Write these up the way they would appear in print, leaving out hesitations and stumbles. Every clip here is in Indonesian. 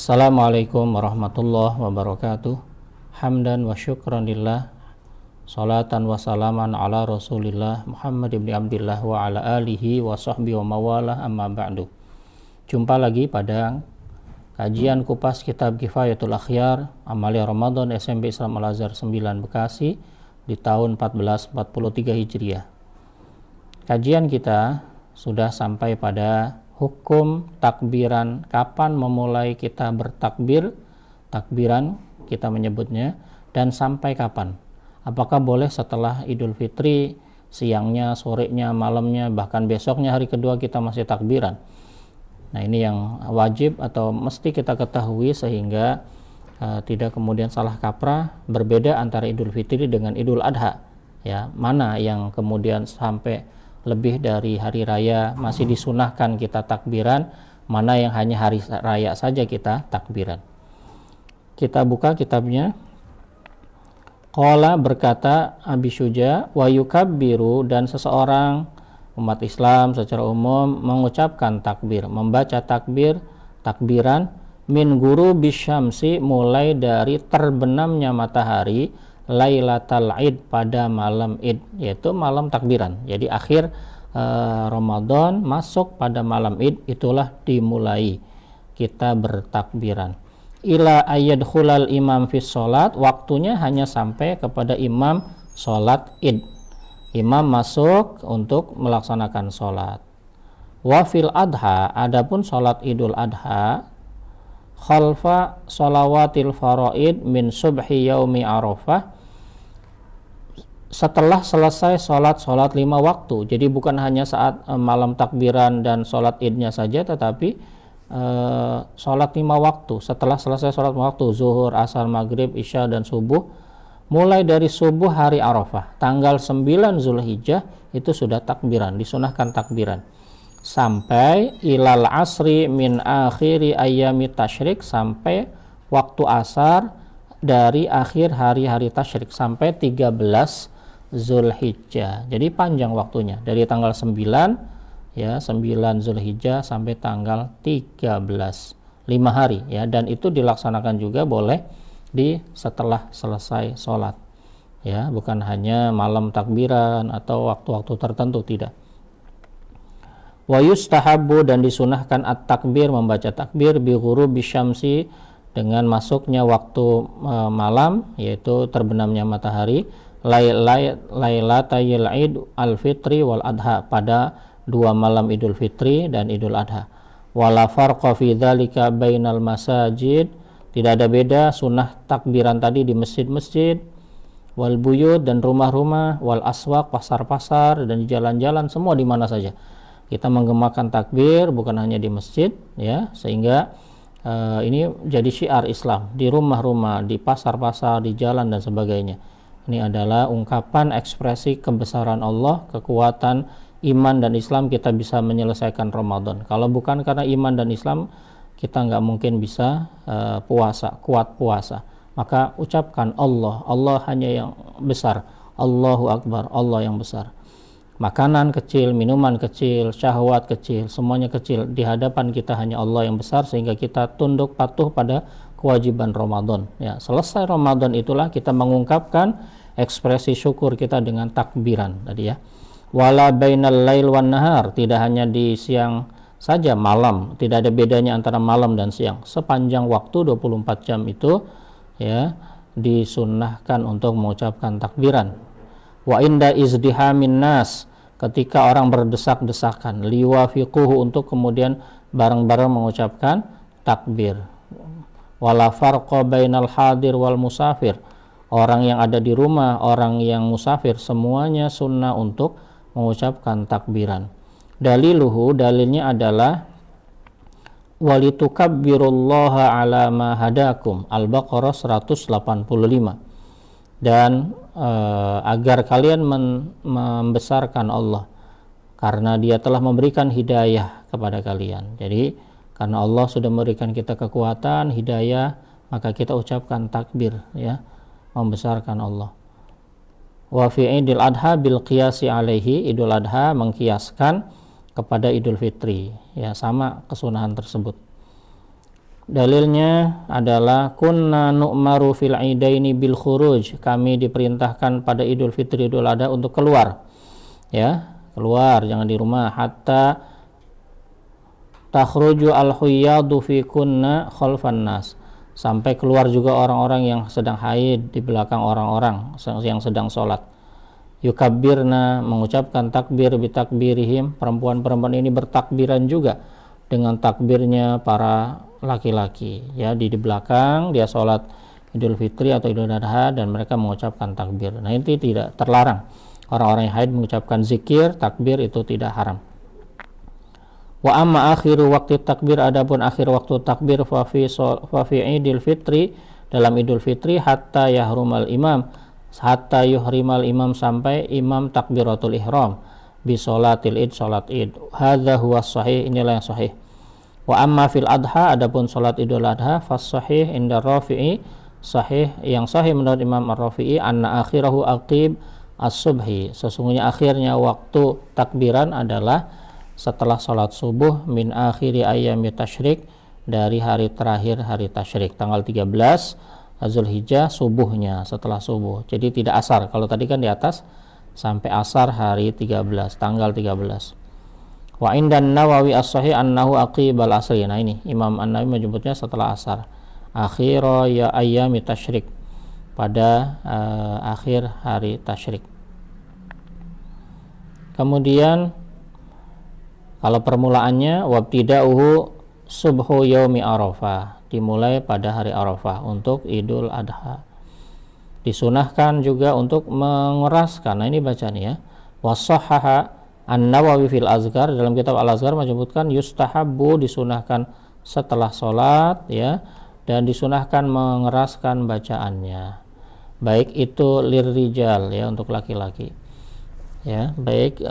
Assalamualaikum warahmatullahi wabarakatuh. Hamdan wa syukran lillah, salatan wa salaman ala rasulillah Muhammad ibn Abdillah wa ala alihi wa sahbihi wa mawalah, amma ba'du. Jumpa lagi pada kajian kupas kitab Kifayatul Akhyar Amalia Ramadan SMP Islam Al-Azhar 9 Bekasi di tahun 1443 Hijriah. Kajian kita sudah sampai pada hukum takbiran, kapan memulai kita bertakbir, takbiran kita menyebutnya, dan sampai kapan. Apakah boleh setelah Idul Fitri, siangnya, sorenya, malamnya, bahkan besoknya hari kedua kita masih takbiran. Nah, ini yang wajib atau mesti kita ketahui sehingga tidak kemudian salah kaprah. Berbeda antara Idul Fitri dengan Idul Adha. Ya, mana yang kemudian sampai lebih dari hari raya masih disunahkan kita takbiran, mana yang hanya hari raya saja kita takbiran. Kita buka kitabnya. Qala, berkata Abi Syuja, wa yukabbiru, dan seseorang umat Islam secara umum mengucapkan takbir, membaca takbir, takbiran min ghurubi syamsi, mulai dari terbenamnya matahari, Lailatul Id, pada malam Id, yaitu malam takbiran. Jadi akhir Ramadan masuk pada malam Id, itulah dimulai kita bertakbiran. Ila ayyadkhulal imam fis sholat, waktunya hanya sampai kepada imam sholat Id. Imam masuk untuk melaksanakan sholat. Wa fil adha, adapun sholat Idul Adha, khalfa sholawatil faraid min subhi yaumi Arafah, setelah selesai sholat 5 waktu. Jadi bukan hanya saat malam takbiran dan sholat idnya saja, tetapi sholat 5 waktu. Setelah selesai sholat 5 waktu, zuhur, asar, maghrib, isya, dan subuh, mulai dari subuh hari Arafah, tanggal 9 Zulhijjah, itu sudah takbiran, disunahkan takbiran. Sampai ilal asri min akhiri ayyami tasyrik, sampai waktu asar dari akhir hari-hari tasyrik, sampai 13 Zulhijjah. Jadi panjang waktunya, dari tanggal 9 ya, 9 Zulhijjah sampai tanggal 13, 5 hari ya, dan itu dilaksanakan juga boleh di setelah selesai sholat ya, bukan hanya malam takbiran atau waktu-waktu tertentu, tidak. Wa yustahabbu, dan disunahkan at-takbir, membaca takbir bi ghurubi syamsi, dengan masuknya waktu malam, yaitu terbenamnya matahari, Lailatayil Id al-Fitri wal Adha, pada 2 malam Idul Fitri dan Idul Adha. Wala farqa fi dzalika bainal masajid, tidak ada beda sunnah takbiran tadi di masjid-masjid, wal buyut, dan rumah-rumah, wal aswaq, pasar-pasar, dan jalan-jalan, semua di mana saja kita menggemakan takbir, bukan hanya di masjid ya, sehingga ini jadi syiar Islam, di rumah-rumah, di pasar-pasar, di jalan, dan sebagainya. Ini adalah ungkapan ekspresi kebesaran Allah, kekuatan iman dan Islam, kita bisa menyelesaikan Ramadan. Kalau bukan karena iman dan Islam, kita nggak mungkin bisa kuat puasa. Maka ucapkan Allah, Allah hanya yang besar, Allahu Akbar, Allah yang besar. Makanan kecil, minuman kecil, syahwat kecil, semuanya kecil. Di hadapan kita hanya Allah yang besar, sehingga kita tunduk patuh pada kewajiban Ramadan ya. Selesai Ramadan itulah kita mengungkapkan ekspresi syukur kita dengan takbiran tadi ya. Wala bainal lail wan nahar, tidak hanya di siang saja, malam, tidak ada bedanya antara malam dan siang. Sepanjang waktu 24 jam itu ya, disunnahkan untuk mengucapkan takbiran. Wa inda izdihamin nas, ketika orang berdesak-desakan, liwafiquhu, untuk kemudian bareng-bareng mengucapkan takbir. Wala farqa bainal hadir wal musafir, orang yang ada di rumah, orang yang musafir, semuanya sunnah untuk mengucapkan takbiran. Daliluhu, dalilnya adalah walitukabbirullaha ala ma hadakum, Al-Baqarah 185, dan agar kalian membesarkan Allah karena Dia telah memberikan hidayah kepada kalian. Jadi karena Allah sudah memberikan kita kekuatan, hidayah, maka kita ucapkan takbir ya, membesarkan Allah. Wa fi Idul Adha bil qiyasi alaihi, Idul Adha mengkiaskan kepada Idul Fitri ya, sama kesunahan tersebut. Dalilnya adalah kunna nu'maru fil idaini bil khuruj. Kami diperintahkan pada Idul Fitri Idul Adha untuk keluar. Ya, keluar, jangan di rumah. Hatta takhruju al-huyyadu fi kunna khalfan nas. Sampai keluar juga orang-orang yang sedang haid di belakang orang-orang yang sedang sholat. Yukabbirna, mengucapkan takbir bitakbirihim. Perempuan-perempuan ini bertakbiran juga dengan takbirnya para laki-laki, ya, di belakang dia sholat Idul Fitri atau Idul Adha dan mereka mengucapkan takbir. Nah, ini tidak terlarang. Orang-orang yang haid mengucapkan zikir, takbir itu tidak haram. Wa amma akhiru waktu takbir, adapun akhir waktu takbir fa fi Idul Fitri, dalam Idul Fitri, hatta yahrumal imam, hatta yuhrimal imam, sampai imam takbiratul ihram bi sholatil id, sholat id. Hadza huwa sahih, inilah yang sahih. Wa amma fil adha, adapun salat Idul Adha, fas sahih inda Rafi'i, sahih yang sahih menurut Imam Ar-Rafi'i, anna akhirahu aqib as-subhi, sesungguhnya akhirnya waktu takbiran adalah setelah salat subuh, min akhiri ayyami tasyrik, dari hari terakhir hari tasyrik, tanggal 13 Zulhijjah, subuhnya, setelah subuh. Jadi tidak asar, kalau tadi kan di atas sampai asar hari 13, tanggal 13. Wa indan Nawawi as-sahih annahu aqibal asri. Nah, ini Imam An-Nawawi menyebutnya setelah asar, akhira ya ayyami tasyrik, pada akhir hari tasyrik. Kemudian kalau permulaannya wabtida'uhu subhu yaumi arafah, dimulai pada hari Arafah untuk Idul Adha. Disunahkan juga untuk mengeraskan. Nah, ini bacanya ya. Wasahhaha An-Nawawi fil Azkar, dalam kitab Al-Azkar menyebutkan yustahabbu, disunahkan setelah sholat, ya, dan disunahkan mengeraskan bacaannya, baik itu lirrijal, ya, untuk laki-laki, ya, baik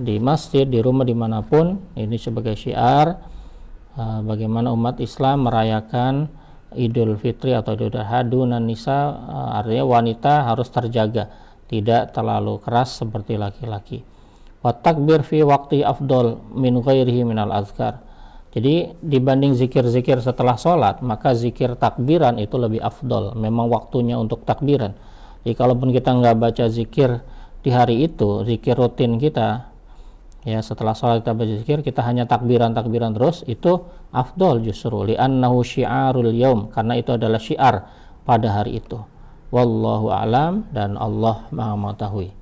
di masjid, di rumah, dimanapun. Ini sebagai syiar bagaimana umat Islam merayakan Idul Fitri atau Idul Adha. Dunan nisa, artinya wanita harus terjaga, tidak terlalu keras seperti laki-laki. Wa takbir fi waqti afdol min ghairihi minal azkar. Jadi dibanding zikir-zikir setelah sholat, maka zikir takbiran itu lebih afdol. Memang waktunya untuk takbiran. Jadi kalaupun kita nggak baca zikir di hari itu, zikir rutin kita, ya, setelah sholat kita baca zikir, kita hanya takbiran terus, itu afdol justru. Li'annahu syiarul yaum, karena itu adalah syiar pada hari itu. Wallahu a'lam, dan Allah Maha mengetahui.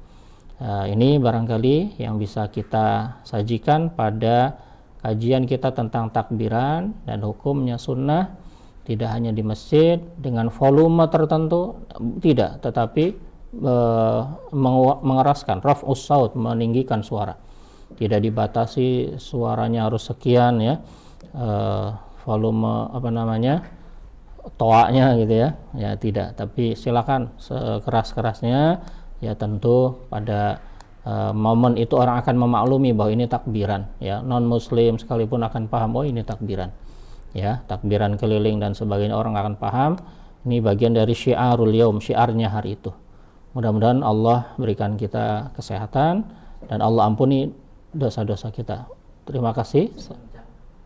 Ini barangkali yang bisa kita sajikan pada kajian kita tentang takbiran dan hukumnya sunnah, tidak hanya di masjid dengan volume tertentu, tidak, tetapi mengeraskan, raf'us saut, meninggikan suara, tidak dibatasi suaranya harus sekian, ya, volume toaknya gitu, ya, tidak, tapi silakan sekeras-kerasnya. Ya, tentu pada momen itu orang akan memaklumi bahwa ini takbiran, ya, non muslim sekalipun akan paham, oh ini takbiran, ya, takbiran keliling dan sebagainya, orang akan paham ini bagian dari syiarul yaum, syiarnya hari itu. Mudah-mudahan Allah berikan kita kesehatan dan Allah ampuni dosa-dosa kita. Terima kasih.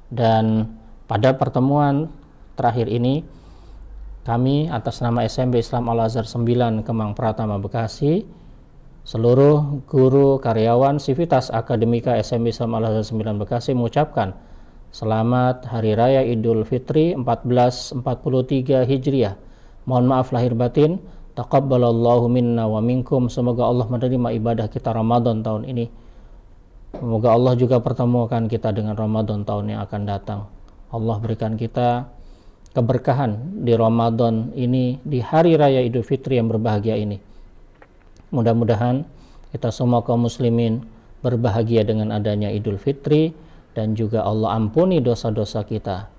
Dan pada pertemuan terakhir ini, kami atas nama SMP Islam Al-Azhar 9 Kemang Pratama Bekasi, seluruh guru, karyawan, sivitas akademika SMP Islam Al-Azhar 9 Bekasi mengucapkan selamat Hari Raya Idul Fitri 1443 Hijriah. Mohon maaf lahir batin. Taqabbalallahu minna wa minkum. Semoga Allah menerima ibadah kita Ramadan tahun ini. Semoga Allah juga pertemukan kita dengan Ramadan tahun yang akan datang. Allah berikan kita keberkahan di Ramadan ini, di hari raya Idul Fitri yang berbahagia ini. Mudah-mudahan kita semua kaum muslimin berbahagia dengan adanya Idul Fitri, dan juga Allah ampuni dosa-dosa kita,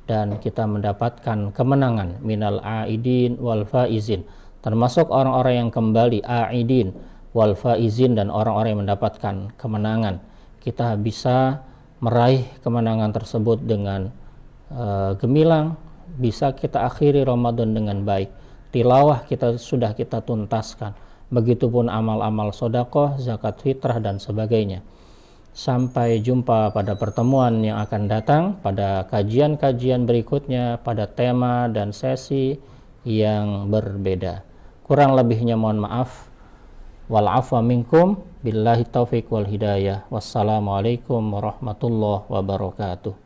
dan kita mendapatkan kemenangan minal aidin wal faizin, termasuk orang-orang yang kembali, aidin wal faizin, dan orang-orang yang mendapatkan kemenangan. Kita bisa meraih kemenangan tersebut dengan gemilang, bisa kita akhiri Ramadan dengan baik. Tilawah sudah kita tuntaskan, begitupun amal-amal sedekah, zakat fitrah dan sebagainya. Sampai jumpa pada pertemuan yang akan datang, pada kajian-kajian berikutnya, pada tema dan sesi yang berbeda. Kurang lebihnya mohon maaf. Wal afwa minkum, billahi taufik wal hidayah. Wassalamualaikum warahmatullahi wabarakatuh.